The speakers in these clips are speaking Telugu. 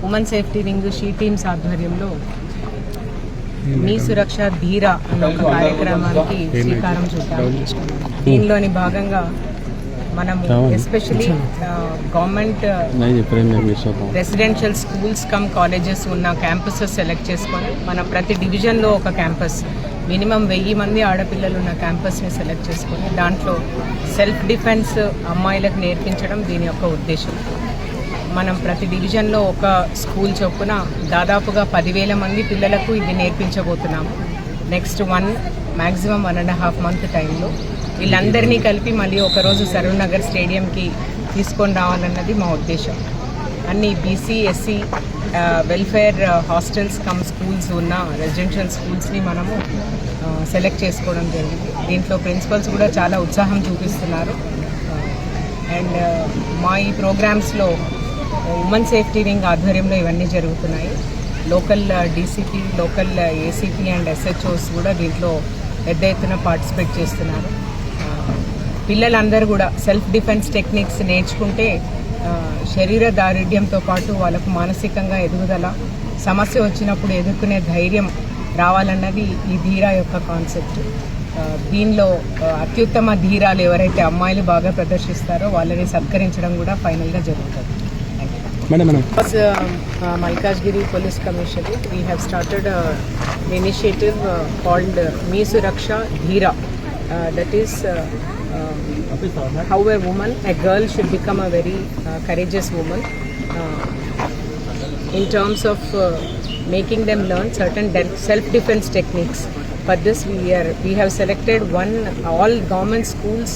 Women safety ring she teams ఆధ్వర్యంలో మీ సురక్ష ధీర అన్న ఒక కార్యక్రమానికి శ్రీకారం చుట్టాము. దీనిలోని భాగంగా మనము especially government residential schools come colleges ఉన్న క్యాంపసెస్ సెలెక్ట్ చేసుకొని మన ప్రతి డివిజన్లో ఒక క్యాంపస్ మినిమం 1000 మంది ఆడపిల్లలు ఉన్న క్యాంపస్ని సెలెక్ట్ చేసుకొని దాంట్లో సెల్ఫ్ డిఫెన్స్ అమ్మాయిలకు నేర్పించడం దీని యొక్క ఉద్దేశం. మనం ప్రతి డివిజన్లో ఒక స్కూల్ చొప్పున దాదాపుగా 10,000 మంది పిల్లలకు ఇది నేర్పించబోతున్నాము. నెక్స్ట్ మ్యాక్సిమం 1.5 మంత్ టైంలో వీళ్ళందరినీ కలిపి మళ్ళీ ఒకరోజు సరూర్ స్టేడియంకి తీసుకొని రావాలన్నది మా ఉద్దేశం. అన్ని BC SC welfare hostels come schools ఉన్న రెసిడెన్షియల్ స్కూల్స్ని మనము సెలెక్ట్ చేసుకోవడం జరిగింది. దీంట్లో ప్రిన్సిపల్స్ కూడా చాలా ఉత్సాహం చూపిస్తున్నారు. అండ్ మా ఈ ప్రోగ్రామ్స్లో ఉమెన్ సేఫ్టీ రింగ్ ఆధ్వర్యంలో ఇవన్నీ జరుగుతున్నాయి. Local DCP, local ACP and SHOs కూడా దీంట్లో పెద్ద ఎత్తున పార్టిసిపేట్ చేస్తున్నారు. పిల్లలందరూ కూడా సెల్ఫ్ డిఫెన్స్ టెక్నిక్స్ నేర్చుకుంటే శరీర దారుఢ్యంతో పాటు వాళ్ళకు మానసికంగా ఎదుగుదల, సమస్య వచ్చినప్పుడు ఎదుర్కొనే ధైర్యం రావాలన్నది ఈ ధీరా యొక్క కాన్సెప్ట్. దీనిలో అత్యుత్తమ ధీరాలు ఎవరైతే అమ్మాయిలు బాగా ప్రదర్శిస్తారో వాళ్ళని సత్కరించడం కూడా ఫైనల్గా జరుగుతుంది. Malkajgiri Police Commissionate, we have started an initiative called Me Suraksha Dheera. That is how a girl should become a very courageous woman in terms of making them learn certain self-defense techniques. For this, we have selected all government schools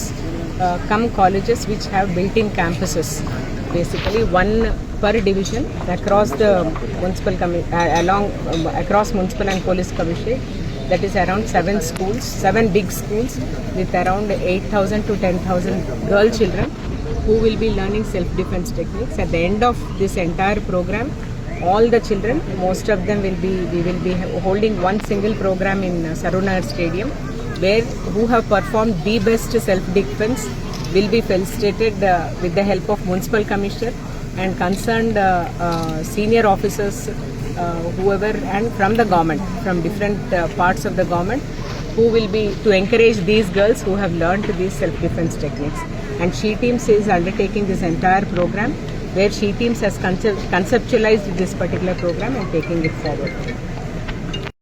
come colleges which have built-in campuses. Basically, one per division across the municipal across municipal and police commissionate. That is around 7 big schools with around 8,000 to 10,000 girl children who will be learning self-defense techniques. At the end of this entire program, all the children, most of them we will be holding one single program in Saroor Nagar Stadium, who have performed the best self-defense will be felicitated with the help of municipal commissioner and concerned senior officers, whoever, and from the government, from different parts of the government, who will be to encourage these girls who have learned these self-defense techniques. And She Teams is undertaking this entire program, where She Teams has conceptualized this particular program and taking it forward.